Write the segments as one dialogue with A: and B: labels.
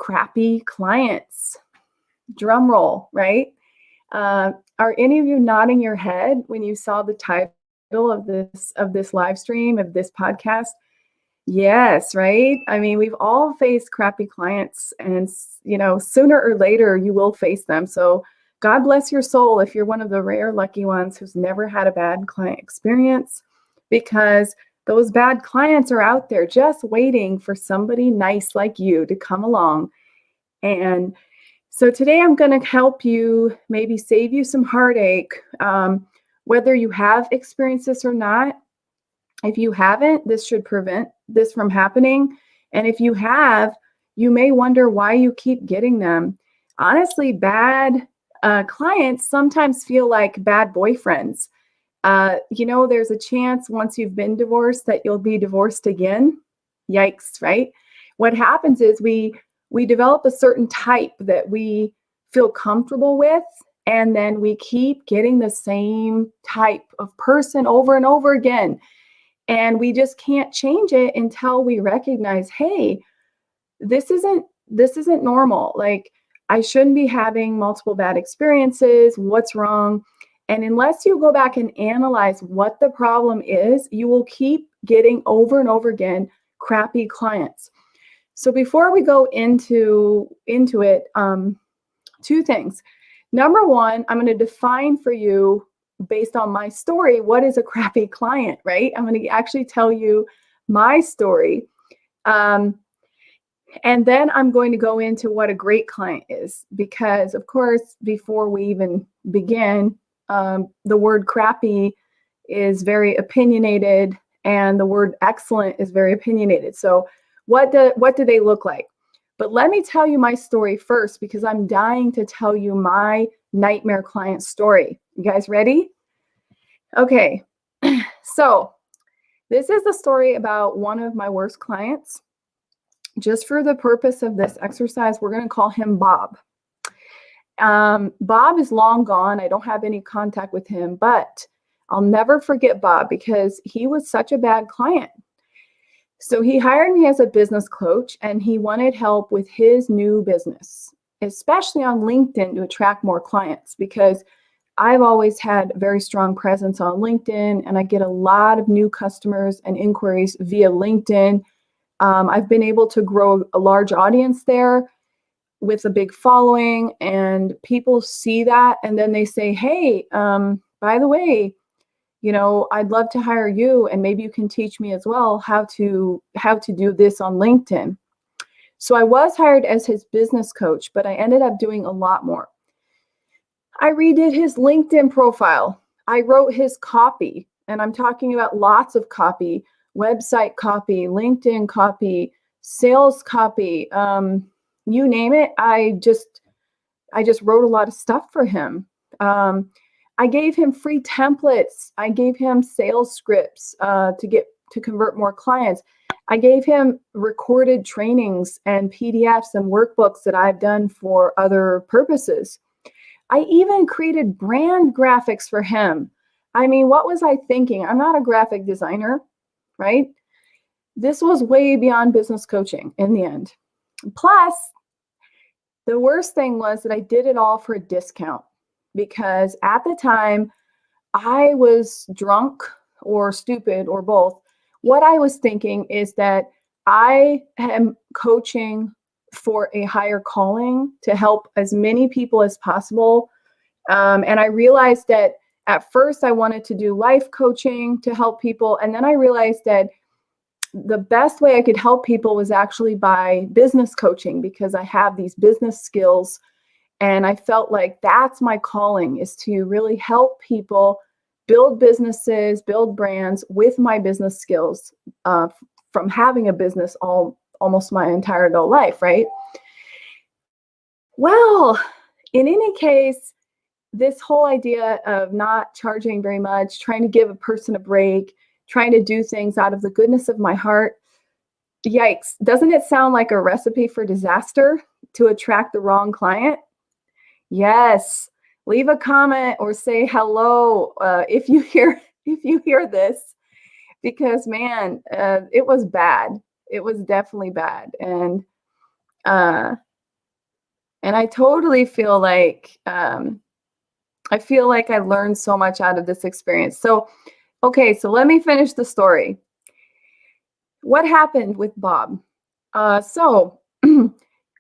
A: crappy clients. Drum roll, right? Are any of you nodding your head when you saw the title of this live stream, of this podcast? Yes, right? I mean, we've all faced crappy clients, and sooner or later you will face them. So God bless your soul if you're one of the rare lucky ones who's never had a bad client experience, because those bad clients are out there just waiting for somebody nice like you to come along. And so today I'm going to help you, maybe save you some heartache, whether you have experienced this or not. If you haven't, this should prevent this from happening. And if you have, you may wonder why you keep getting them. Honestly, bad clients sometimes feel like bad boyfriends. There's a chance once you've been divorced that you'll be divorced again. Yikes, right? What happens is we develop a certain type that we feel comfortable with, and then we keep getting the same type of person over and over again. And we just can't change it until we recognize, hey, this isn't normal. Like, I shouldn't be having multiple bad experiences. What's wrong? And unless you go back and analyze what the problem is, you will keep getting over and over again crappy clients. So before we go into it, two things. Number one, I'm going to define for you, based on my story, what is a crappy client, right? I'm going to actually tell you my story. And then I'm going to go into what a great client is, because of course, before we even begin, the word crappy is very opinionated, and the word excellent is very opinionated. So what do they look like? But let me tell you my story first, because I'm dying to tell you my nightmare client story. You guys ready? Okay. So this is the story about one of my worst clients. Just for the purpose of this exercise, we're going to call him Bob. Bob is long gone. I don't have any contact with him, but I'll never forget Bob because he was such a bad client. So he hired me as a business coach, and he wanted help with his new business, especially on LinkedIn, to attract more clients, because I've always had a very strong presence on LinkedIn, and I get a lot of new customers and inquiries via LinkedIn. I've been able to grow a large audience there with a big following, and people see that, and then they say, hey, by the way, I'd love to hire you, and maybe you can teach me as well how to do this on LinkedIn. So I was hired as his business coach, but I ended up doing a lot more. I redid his LinkedIn profile. I wrote his copy, and I'm talking about lots of copy, website copy, LinkedIn copy, sales copy, you name it. I just wrote a lot of stuff for him. I gave him free templates. I gave him sales scripts to convert more clients. I gave him recorded trainings and PDFs and workbooks that I've done for other purposes. I even created brand graphics for him. I mean, what was I thinking? I'm not a graphic designer, right? This was way beyond business coaching in the end. Plus, the worst thing was that I did it all for a discount, because at the time I was drunk or stupid or both. What I was thinking is that I am coaching for a higher calling to help as many people as possible. And I realized that at first I wanted to do life coaching to help people. And then I realized that the best way I could help people was actually by business coaching, because I have these business skills. And I felt like that's my calling, is to really help people build businesses, build brands with my business skills, from having a business almost my entire adult life, right? Well, in any case, this whole idea of not charging very much, trying to give a person a break, trying to do things out of the goodness of my heart, yikes, doesn't it sound like a recipe for disaster to attract the wrong client? Yes. Leave a comment or say hello if you hear this, because man, it was bad. It was definitely bad. And And I totally feel like I learned so much out of this experience. So, okay, so let me finish the story. What happened with Bob? So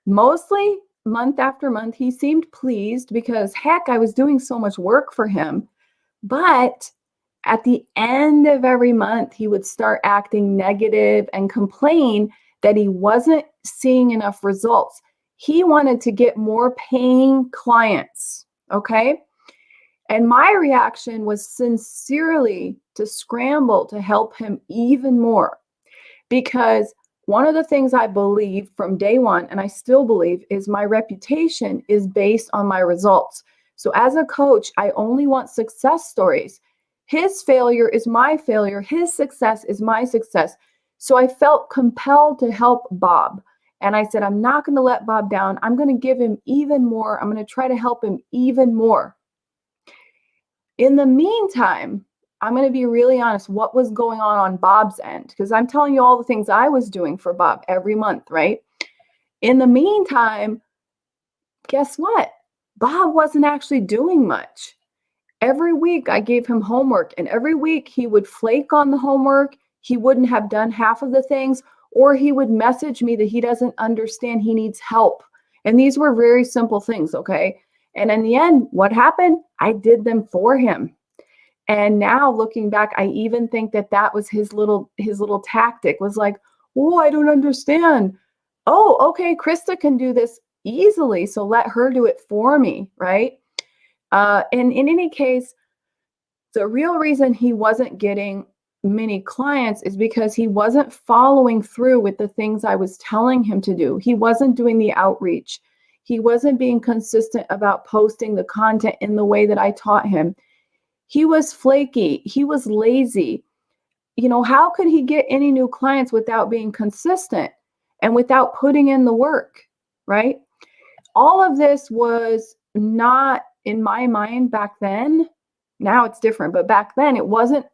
A: mostly month after month, he seemed pleased because heck, I was doing so much work for him. But at the end of every month, he would start acting negative and complain that he wasn't seeing enough results. He wanted to get more paying clients. Okay. And my reaction was sincerely to scramble to help him even more because one of the things I believe from day one, and I still believe, is my reputation is based on my results. So as a coach, I only want success stories. His failure is my failure. His success is my success. So I felt compelled to help Bob. And I said, I'm not going to let Bob down. I'm going to give him even more. I'm going to try to help him even more. In the meantime, I'm going to be really honest, what was going on Bob's end? Because I'm telling you all the things I was doing for Bob every month, right? In the meantime, guess what? Bob wasn't actually doing much. Every week I gave him homework, and every week he would flake on the homework. He wouldn't have done half of the things, or he would message me that he doesn't understand, he needs help. And these were very simple things, okay? And in the end, what happened? I did them for him. And now looking back, I even think that that was his little tactic was like, oh, I don't understand. Oh, okay, Krista can do this easily, so let her do it for me, right? And in any case, the real reason he wasn't getting many clients is because he wasn't following through with the things I was telling him to do. He wasn't doing the outreach. He wasn't being consistent about posting the content in the way that I taught him. He was flaky. He was lazy. You know, how could he get any new clients without being consistent and without putting in the work, right? All of this was not in my mind back then. Now it's different, but back then it wasn't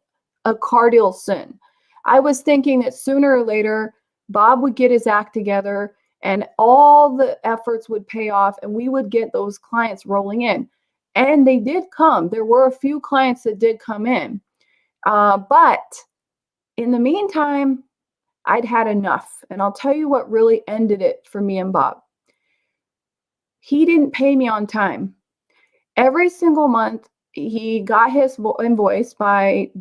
A: a cardinal sin. I was thinking that sooner or later, Bob would get his act together and all the efforts would pay off and we would get those clients rolling in. And they did come. There were a few clients that did come in. But in the meantime, I'd had enough. And I'll tell you what really ended it for me and Bob. He didn't pay me on time. Every single month, he got his invoice by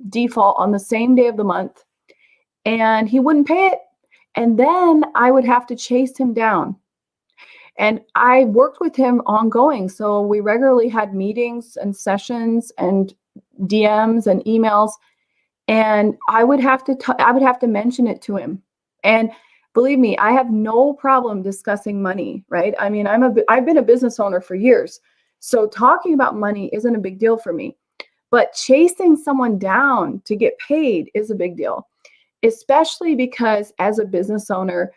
A: default on the same day of the month, and he wouldn't pay it. And then I would have to chase him down. And I worked with him ongoing. So we regularly had meetings and sessions and DMs and emails. And I would have to mention it to him. And believe me, I have no problem discussing money, right? I mean, I've been a business owner for years. So talking about money isn't a big deal for me. But chasing someone down to get paid is a big deal, especially because as a business owner,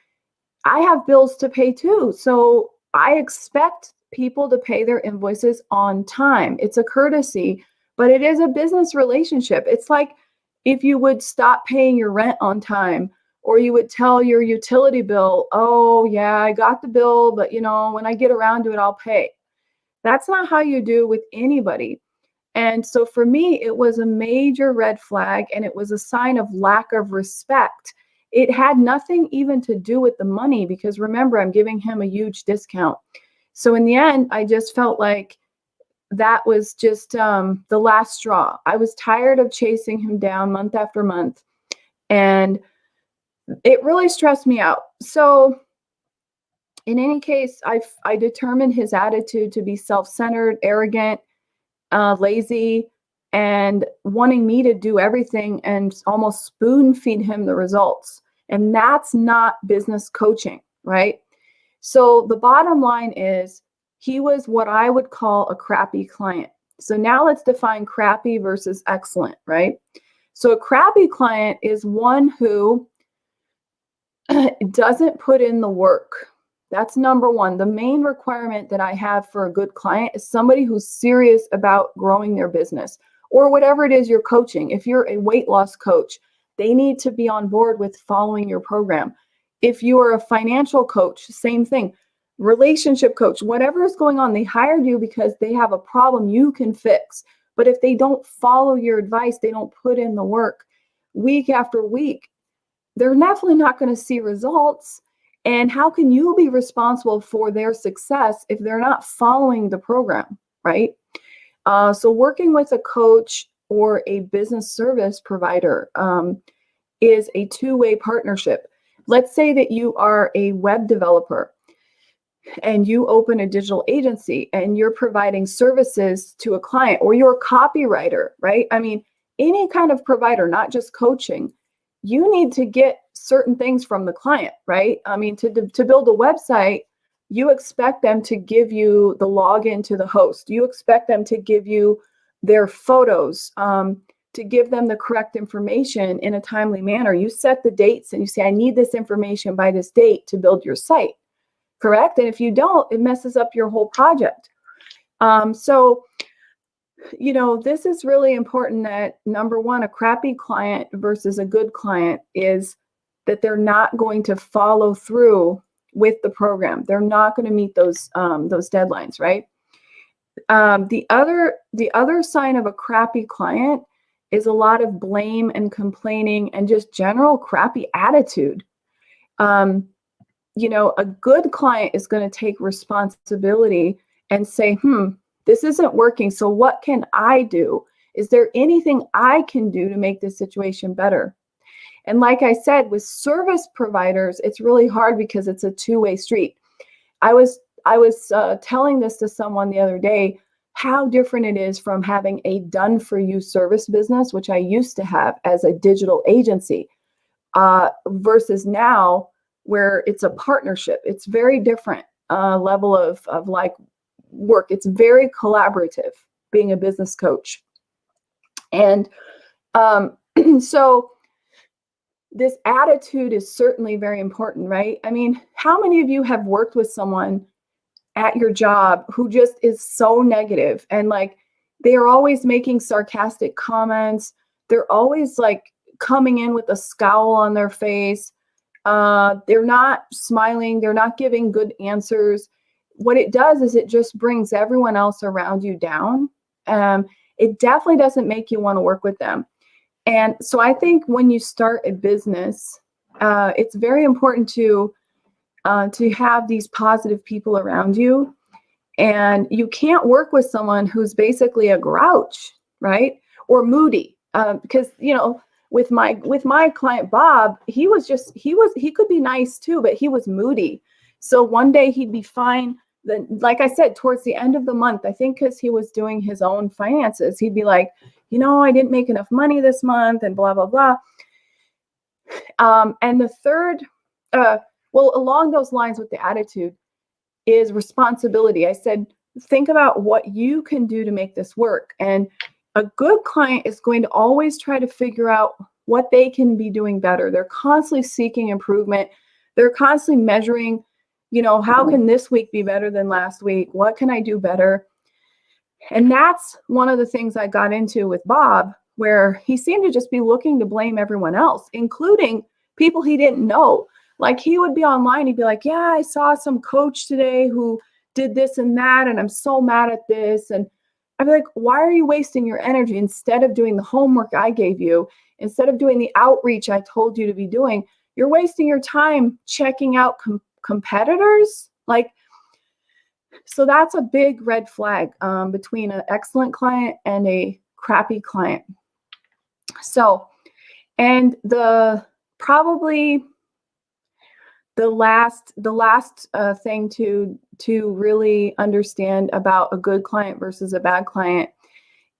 A: I have bills to pay too. So I expect people to pay their invoices on time. It's a courtesy, but it is a business relationship. It's like if you would stop paying your rent on time, or you would tell your utility bill, oh yeah, I got the bill, but you know, when I get around to it, I'll pay. That's not how you do with anybody. And so for me, it was a major red flag and it was a sign of lack of respect. It had nothing even to do with the money because remember, I'm giving him a huge discount. So in the end, I just felt like that was just the last straw. I was tired of chasing him down month after month, and it really stressed me out. So in any case, I determined his attitude to be self-centered, arrogant, lazy, and wanting me to do everything and almost spoon feed him the results. And that's not business coaching, right? So the bottom line is he was what I would call a crappy client. So now let's define crappy versus excellent, right? So a crappy client is one who doesn't put in the work. That's number one. The main requirement that I have for a good client is somebody who's serious about growing their business or whatever it is you're coaching. If you're a weight loss coach, they need to be on board with following your program. If you are a financial coach, same thing. relationship coach, whatever is going on. They hired you because they have a problem you can fix. But if they don't follow your advice, they don't put in the work week after week, they're definitely not going to see results. And how can you be responsible for their success if they're not following the program, right? So working with a coach or a business service provider is a two-way partnership. Let's say that you are a web developer and you open a digital agency and you're providing services to a client, or you're a copywriter, right? I mean, any kind of provider, not just coaching, you need to get certain things from the client, right? I mean, to build a website, you expect them to give you the login to the host. You expect them to give you their photos, to give them the correct information in a timely manner. You set the dates and you say, I need this information by this date to build your site, correct? And if you don't, it messes up your whole project. So, you know, this is really important that, number one, a crappy client versus a good client is that they're not going to follow through with the program. They're not going to meet those deadlines, right? The other sign of a crappy client is a lot of blame and complaining and just general crappy attitude. You know, a good client is going to take responsibility and say, this isn't working. So what can I do? Is there anything I can do to make this situation better? And like I said, with service providers, it's really hard because it's a two-way street. I was telling this to someone the other day, how different it is from having a done-for-you service business, which I used to have as a digital agency, versus now where it's a partnership. It's very different level of like work. It's very collaborative being a business coach. And so this attitude is certainly very important, right? I mean, how many of you have worked with someone at your job who just is so negative and like they are always making sarcastic comments? They're always like coming in with a scowl on their face. They're not smiling. They're not giving good answers. What it does is it just brings everyone else around you down. It definitely doesn't make you want to work with them. And so I think when you start a business, it's very important to have these positive people around you. And you can't work with someone who's basically a grouch, right? Or moody, because, you know, with my client Bob, he could be nice too, but he was moody. So one day he'd be fine. Then, like I said, towards the end of the month, I think because he was doing his own finances, he'd be like, you know, I didn't make enough money this month and blah, blah, blah. And the third, well, along those lines with the attitude is responsibility. I said, think about what you can do to make this work. And a good client is going to always try to figure out what they can be doing better. They're constantly seeking improvement. They're constantly measuring, you know, how can this week be better than last week? What can I do better? And that's one of the things I got into with Bob, where he seemed to just be looking to blame everyone else, including people he didn't know. Like he would be online, he'd be like, yeah, I saw some coach today who did this and that, and I'm so mad at this. And I'd be like, why are you wasting your energy instead of doing the homework I gave you, instead of doing the outreach I told you to be doing? You're wasting your time checking out competitors. Like, so that's a big red flag between an excellent client and a crappy client. So, and probably the last thing to really understand about a good client versus a bad client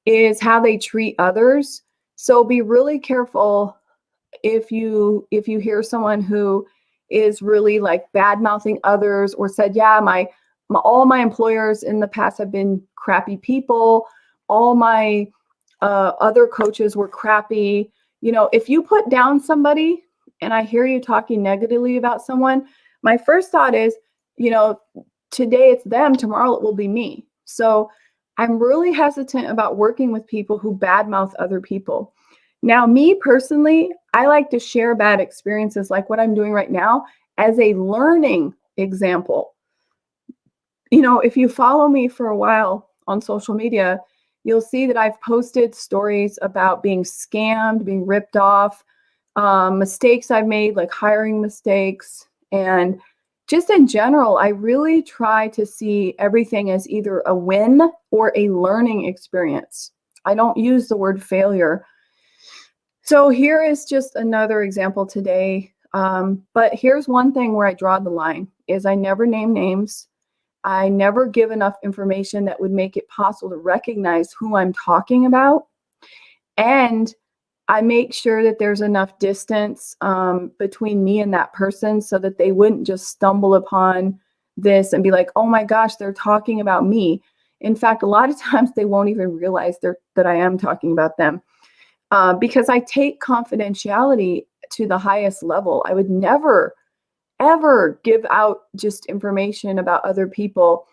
A: is how they treat others. So be really careful if you hear someone who is really like bad mouthing others, or said, yeah, all my employers in the past have been crappy people. All my other coaches were crappy. You know, if you put down somebody and I hear you talking negatively about someone, my first thought is, you know, today it's them, tomorrow it will be me. So I'm really hesitant about working with people who badmouth other people. Now, me personally, I like to share bad experiences like what I'm doing right now as a learning example. if you follow me for a while on social media, you'll see that I've posted stories about being scammed, being ripped off, mistakes I've made, like hiring mistakes. And just in general, I really try to see everything as either a win or a learning experience. I don't use the word failure. So here is just another example today. But here's one thing where I draw the line is I never name names. I never give enough information that would make it possible to recognize who I'm talking about. And I make sure that there's enough distance between me and that person so that they wouldn't just stumble upon this and be like, oh my gosh, they're talking about me. In fact, a lot of times they won't even realize that I am talking about them because I take confidentiality to the highest level. I would never ever give out just information about other people.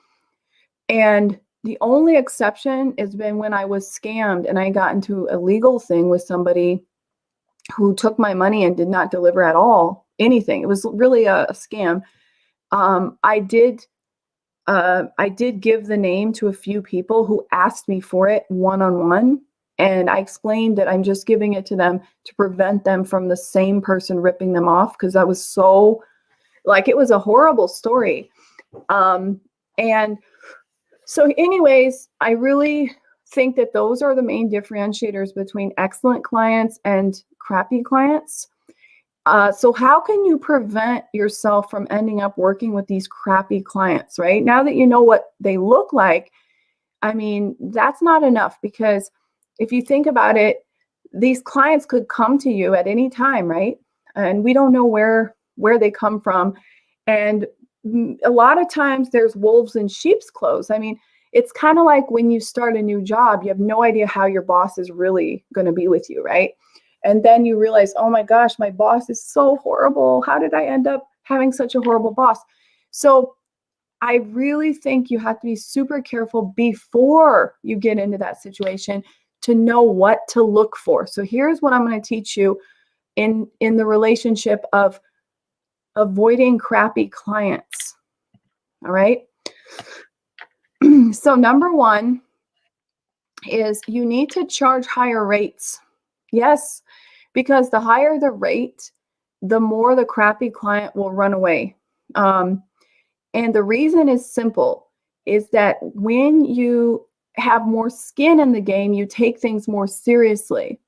A: And the only exception has been when I was scammed and I got into a legal thing with somebody who took my money and did not deliver at all anything. It was really a scam. I did give the name to a few people who asked me for it one-on-one. And I explained that I'm just giving it to them to prevent them from the same person ripping them off because I was so it was a horrible story. And so anyways, I really think that those are the main differentiators between excellent clients and crappy clients. So how can you prevent yourself from ending up working with these crappy clients, right? Now that you know what they look like, I mean, that's not enough because if you think about it, these clients could come to you at any time, right? And we don't know where they come from. And a lot of times there's wolves in sheep's clothes. I mean, it's kind of like when you start a new job, you have no idea how your boss is really going to be with you, right? And then you realize, oh my gosh, my boss is so horrible. How did I end up having such a horrible boss? So I really think you have to be super careful before you get into that situation to know what to look for. So here's what I'm going to teach you in the relationship of avoiding crappy clients. All right. So number one is you need to charge higher rates. Yes, because the higher the rate, the more the crappy client will run away. And the reason is simple, is that when you have more skin in the game, you take things more seriously.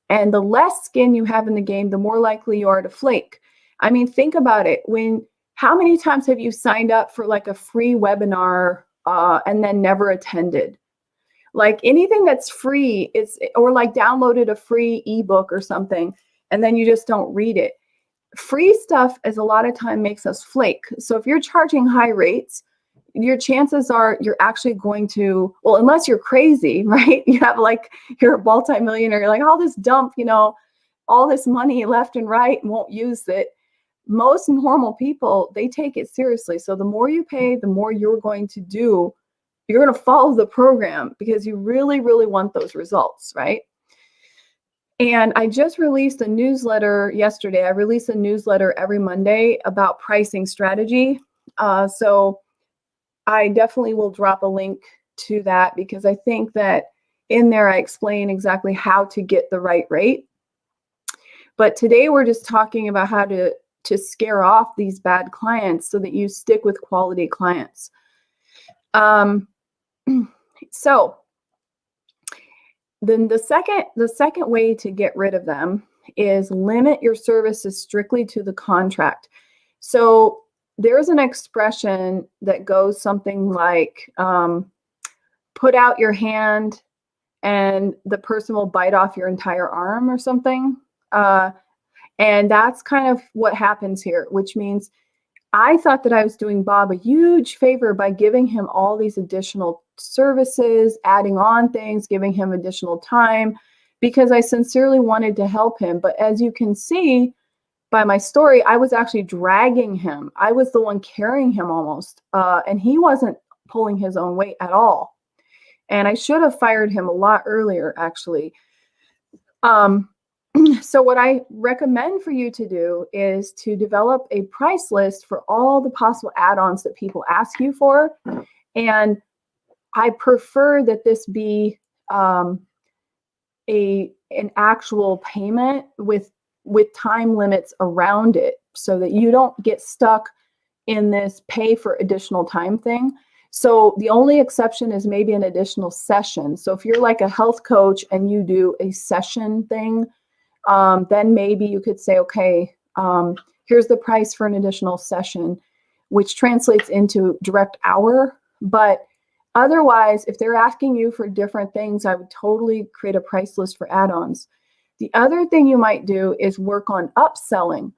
A: And the less skin you have in the game, the more likely you are to flake. I mean, think about it. How many times have you signed up for like a free webinar and then never attended? Like anything that's free, or like downloaded a free ebook or something, and then you just don't read it. Free stuff is a lot of time makes us flake. So if you're charging high rates, your chances are you're actually going to, well, unless you're crazy, right? You're a multi-millionaire, you're like, I'll just dump, all this money left and right and won't use it. Most normal people, they take it seriously. So the more you pay, the more you're going to do. You're going to follow the program because you really, really want those results, right? And I just released a newsletter yesterday. I release a newsletter every Monday about pricing strategy. So I definitely will drop a link to that because I think that in there I explain exactly how to get the right rate. But today we're just talking about how to scare off these bad clients so that you stick with quality clients. So then the second way to get rid of them is limit your services strictly to the contract. So there's an expression that goes something like, put out your hand and the person will bite off your entire arm or something. And that's kind of what happens here, which means I thought that I was doing Bob a huge favor by giving him all these additional services, adding on things, giving him additional time, because I sincerely wanted to help him. But as you can see by my story, I was actually dragging him. I was the one carrying him almost, and he wasn't pulling his own weight at all. And I should have fired him a lot earlier, actually. So what I recommend for you to do is to develop a price list for all the possible add-ons that people ask you for. And I prefer that this be an actual payment with time limits around it, so that you don't get stuck in this pay for additional time thing. So the only exception is maybe an additional session. So if you're like a health coach and you do a session thing, then maybe you could say, okay, here's the price for an additional session, which translates into direct hour. But otherwise, if they're asking you for different things, I would totally create a price list for add-ons. The other thing you might do is work on upselling.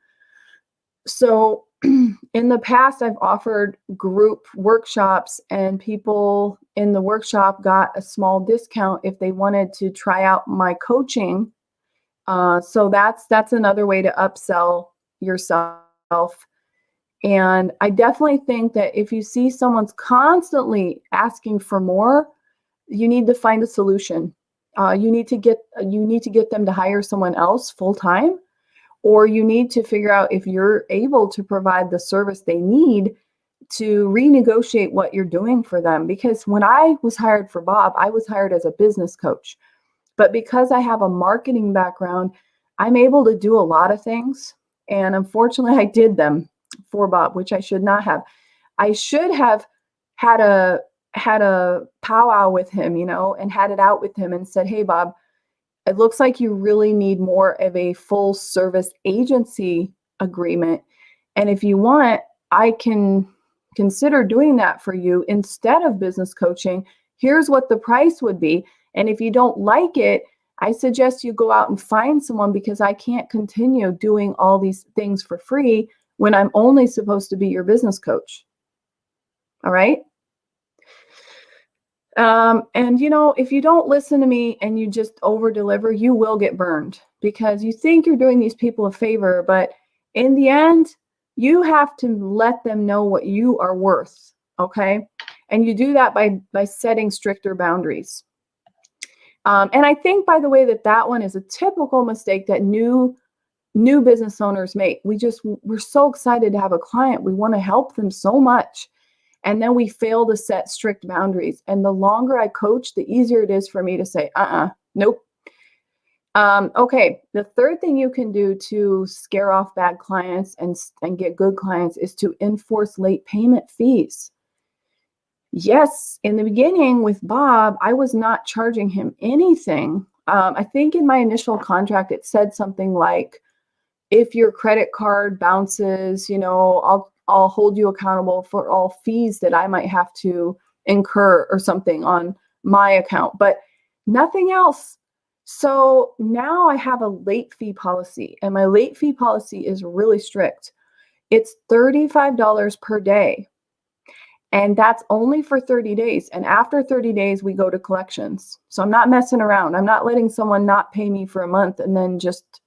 A: So in the past, I've offered group workshops, and people in the workshop got a small discount if they wanted to try out my coaching. So that's another way to upsell yourself. And I definitely think that if you see someone's constantly asking for more, you need to find a solution. You need to get them to hire someone else full time, or you need to figure out if you're able to provide the service they need to renegotiate what you're doing for them. Because when I was hired for Bob, I was hired as a business coach. But because I have a marketing background, I'm able to do a lot of things. And unfortunately, I did them for Bob, which I should not have. I should have had a powwow with him, and had it out with him and said, hey, Bob, it looks like you really need more of a full service agency agreement. And if you want, I can consider doing that for you instead of business coaching. Here's what the price would be. And if you don't like it, I suggest you go out and find someone, because I can't continue doing all these things for free when I'm only supposed to be your business coach. All right. And if you don't listen to me and you just over deliver, you will get burned, because you think you're doing these people a favor, but in the end, you have to let them know what you are worth. Okay. And you do that by setting stricter boundaries. And I think, by the way, that one is a typical mistake that new business owners make. We're so excited to have a client. We want to help them so much. And then we fail to set strict boundaries. And the longer I coach, the easier it is for me to say, nope. Okay. The third thing you can do to scare off bad clients and get good clients is to enforce late payment fees. Yes, in the beginning with Bob, I was not charging him anything. I think in my initial contract, it said something like, if your credit card bounces, I'll hold you accountable for all fees that I might have to incur or something on my account, but nothing else. So now I have a late fee policy, and my late fee policy is really strict. It's $35 per day. And that's only for 30 days. And after 30 days, we go to collections. So I'm not messing around. I'm not letting someone not pay me for a month and then just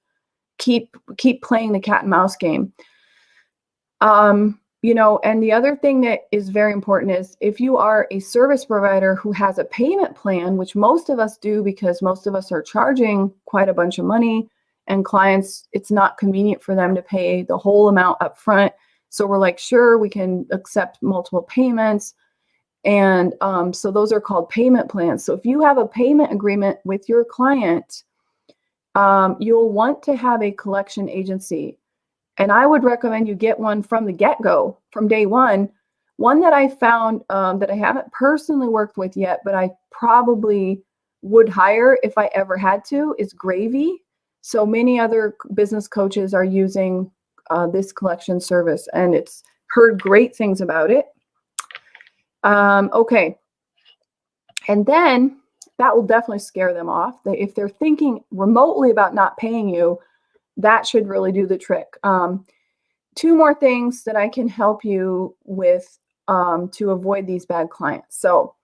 A: keep playing the cat and mouse game. And the other thing that is very important is, if you are a service provider who has a payment plan, which most of us do, because most of us are charging quite a bunch of money, and clients, it's not convenient for them to pay the whole amount up front. So we're like, sure, we can accept multiple payments. And so those are called payment plans. So if you have a payment agreement with your client, you'll want to have a collection agency. And I would recommend you get one from the get-go, from day one. One that I found that I haven't personally worked with yet, but I probably would hire if I ever had to, is Gravy. So many other business coaches are using this collection service, and it's heard great things about it. Okay. And then that will definitely scare them off. If they're thinking remotely about not paying you, that should really do the trick. Two more things that I can help you with to avoid these bad clients. So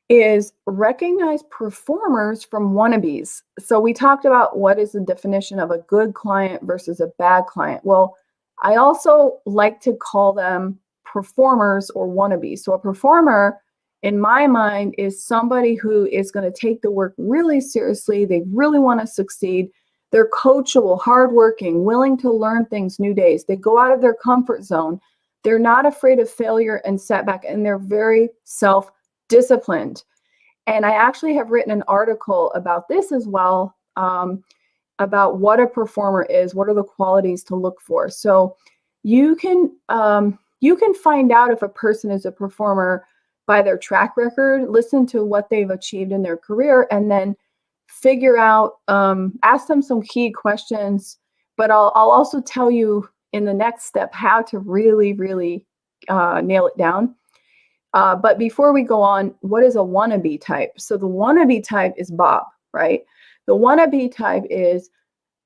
A: is recognize performers from wannabes. So we talked about what is the definition of a good client versus a bad client. Well, I also like to call them performers or wannabes. So a performer, in my mind, is somebody who is going to take the work really seriously. They really want to succeed. They're coachable, hardworking, willing to learn things new days. They go out of their comfort zone. They're not afraid of failure and setback, and they're very self-disciplined. And I actually have written an article about this as well, about what a performer is, what are the qualities to look for. So you can find out if a person is a performer by their track record, listen to what they've achieved in their career, and then figure out, ask them some key questions. But I'll also tell you in the next step how to really, really nail it down. But before we go on, what is a wannabe type? So the wannabe type is Bob, right? The wannabe type is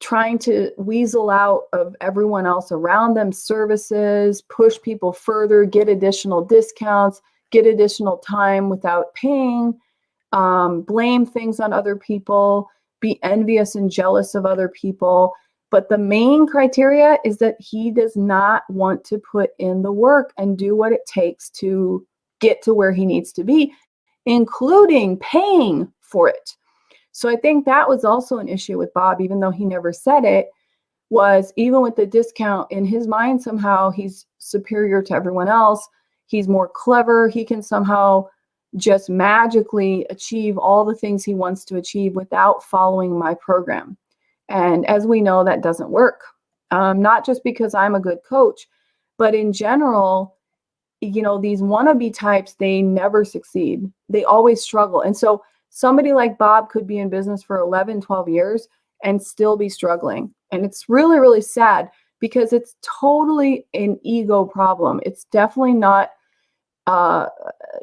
A: trying to weasel out of everyone else around them services, push people further, get additional discounts, get additional time without paying, blame things on other people, be envious and jealous of other people. But the main criteria is that he does not want to put in the work and do what it takes to get to where he needs to be, including paying for it. So I think that was also an issue with Bob, even though he never said it, was even with the discount, in his mind, somehow he's superior to everyone else. He's more clever. He can somehow just magically achieve all the things he wants to achieve without following my program. And as we know, that doesn't work. Not just because I'm a good coach, but in general, you know, these wannabe types, they never succeed. They always struggle. And so somebody like Bob could be in business for 11, 12 years and still be struggling. And it's really, really sad because it's totally an ego problem. It's definitely not,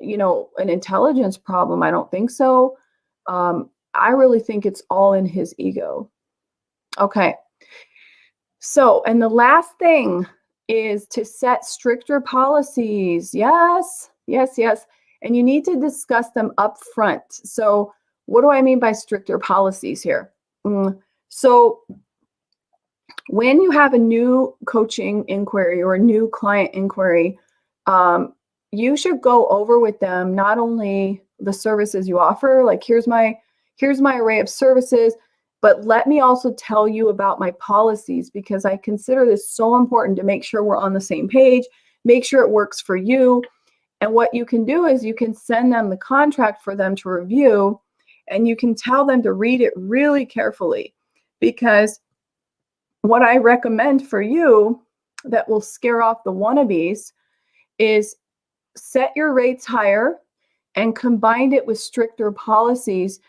A: you know, an intelligence problem. I don't think so. I really think it's all in his ego. Okay. So, and the last thing is to set stricter policies. Yes, yes, yes. And you need to discuss them up front. So what do I mean by stricter policies here? So when you have a new coaching inquiry or a new client inquiry, you should go over with them not only the services you offer, like here's my array of services, but let me also tell you about my policies, because I consider this so important to make sure we're on the same page, make sure it works for you. And what you can do is you can send them the contract for them to review, and you can tell them to read it really carefully, because what I recommend for you that will scare off the wannabes is set your rates higher and combine it with stricter policies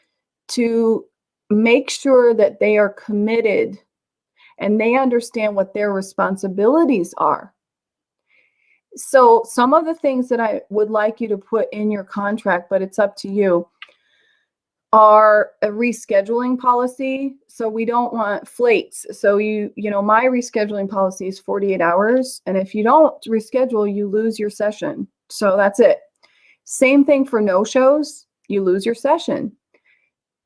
A: to make sure that they are committed and they understand what their responsibilities are. So some of the things that I would like you to put in your contract, but it's up to you, are a rescheduling policy. So we don't want flakes. So you know, my rescheduling policy is 48 hours. And if you don't reschedule, you lose your session. So that's it. Same thing for no-shows, you lose your session.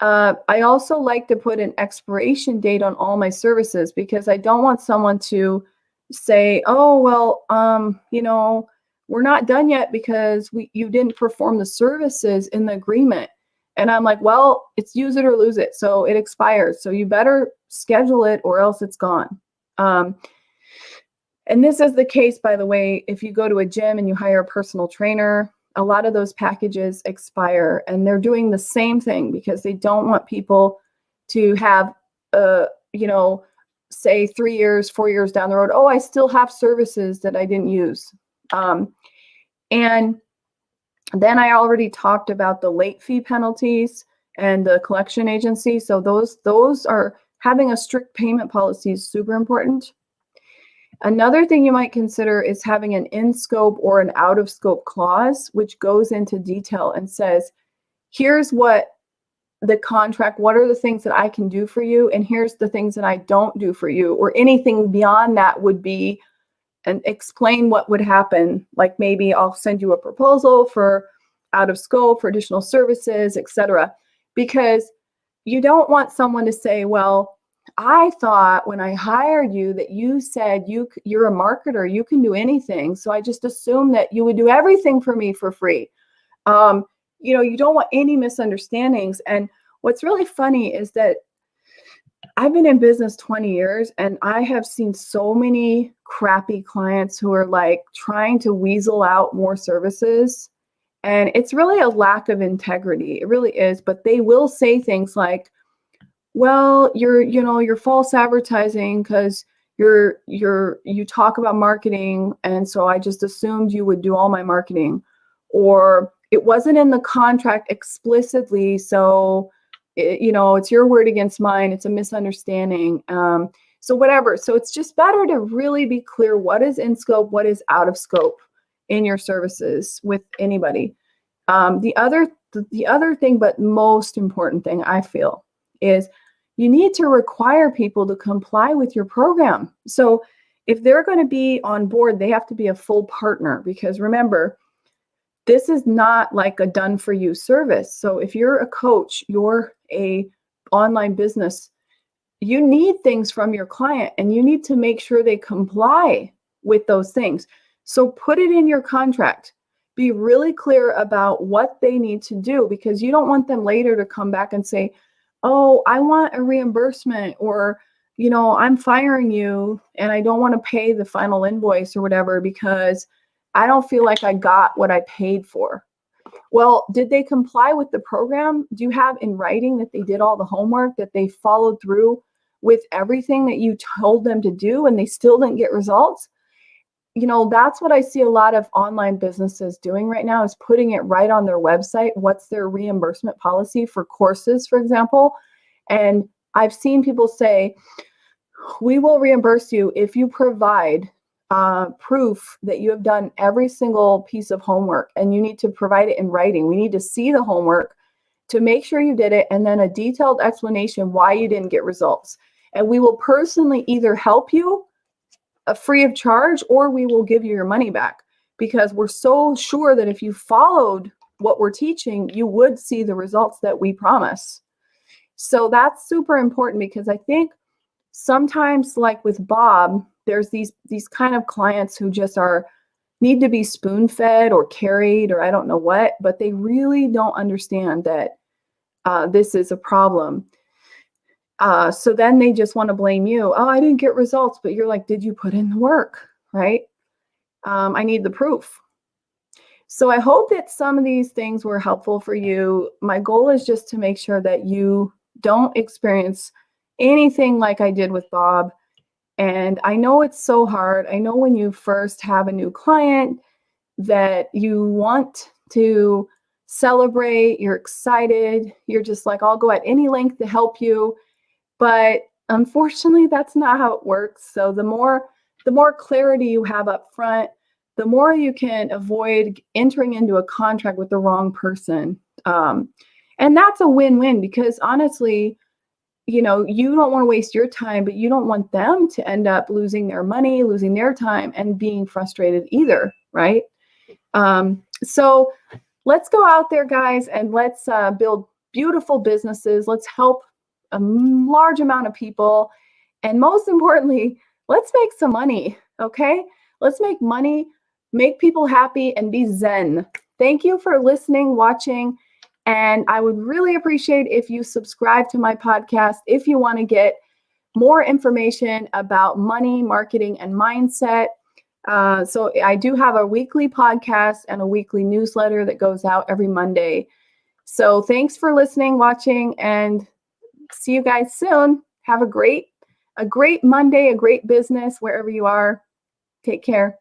A: I also like to put an expiration date on all my services, because I don't want someone to say, oh, well, you know, we're not done yet because you didn't perform the services in the agreement. And I'm like, well, it's use it or lose it. So it expires. So you better schedule it or else it's gone. And this is the case, by the way, if you go to a gym and you hire a personal trainer, a lot of those packages expire, and they're doing the same thing because they don't want people to have, you know, say 3 years, 4 years down the road, oh, I still have services that I didn't use. And then I already talked about the late fee penalties and the collection agency. So those are, having a strict payment policy is super important. Another thing you might consider is having an in-scope or an out-of-scope clause, which goes into detail and says, here's what the contract, what are the things that I can do for you, and here's the things that I don't do for you, or anything beyond that would be, and explain what would happen. Like maybe I'll send you a proposal for out of scope, for additional services, etc. Because you don't want someone to say, well, I thought when I hired you that you said you're a marketer, you can do anything. So I just assumed that you would do everything for me for free. You know, you don't want any misunderstandings. And what's really funny is that I've been in business 20 years and I have seen so many crappy clients who are like trying to weasel out more services. And it's really a lack of integrity. It really is. But they will say things like, well, you're false advertising because you talk about marketing. And so I just assumed you would do all my marketing. Or it wasn't in the contract explicitly. So it's your word against mine. It's a misunderstanding. So whatever. So it's just better to really be clear what is in scope, what is out of scope in your services with anybody. The other thing, but most important thing I feel is you need to require people to comply with your program. So if they're going to be on board, they have to be a full partner, because remember, this is not like a done for you service. So if you're a coach, you're a online business, you need things from your client and you need to make sure they comply with those things. So put it in your contract. Be really clear about what they need to do, because you don't want them later to come back and say, oh, I want a reimbursement, or, I'm firing you and I don't want to pay the final invoice or whatever because I don't feel like I got what I paid for. Well, did they comply with the program? Do you have in writing that they did all the homework, that they followed through with everything that you told them to do and they still didn't get results? That's what I see a lot of online businesses doing right now, is putting it right on their website. What's their reimbursement policy for courses, for example? And I've seen people say, we will reimburse you if you provide proof that you have done every single piece of homework, and you need to provide it in writing. We need to see the homework to make sure you did it, and then a detailed explanation why you didn't get results. And we will personally either help you free of charge, or we will give you your money back, because we're so sure that if you followed what we're teaching, you would see the results that we promise. So that's super important, because I think sometimes, like with Bob, there's these kind of clients who just need to be spoon-fed or carried, or I don't know what, but they really don't understand that this is a problem. So then they just want to blame you. Oh, I didn't get results. But you're like, did you put in the work, right? I need the proof. So I hope that some of these things were helpful for you. My goal is just to make sure that you don't experience anything like I did with Bob. And I know it's so hard. I know when you first have a new client that you want to celebrate, you're excited, you're just like, I'll go at any length to help you. But unfortunately, that's not how it works. So the more clarity you have up front, the more you can avoid entering into a contract with the wrong person. And that's a win-win, because honestly, you don't want to waste your time, but you don't want them to end up losing their money, losing their time, and being frustrated either, right? So let's go out there, guys, and let's build beautiful businesses. Let's help a large amount of people. And most importantly, let's make some money, okay? Let's make money, make people happy, and be zen. Thank you for listening, watching, and I would really appreciate if you subscribe to my podcast if you want to get more information about money, marketing, and mindset. So I do have a weekly podcast and a weekly newsletter that goes out every Monday. So thanks for listening, watching, and see you guys soon. Have a great Monday, a great business wherever you are. Take care.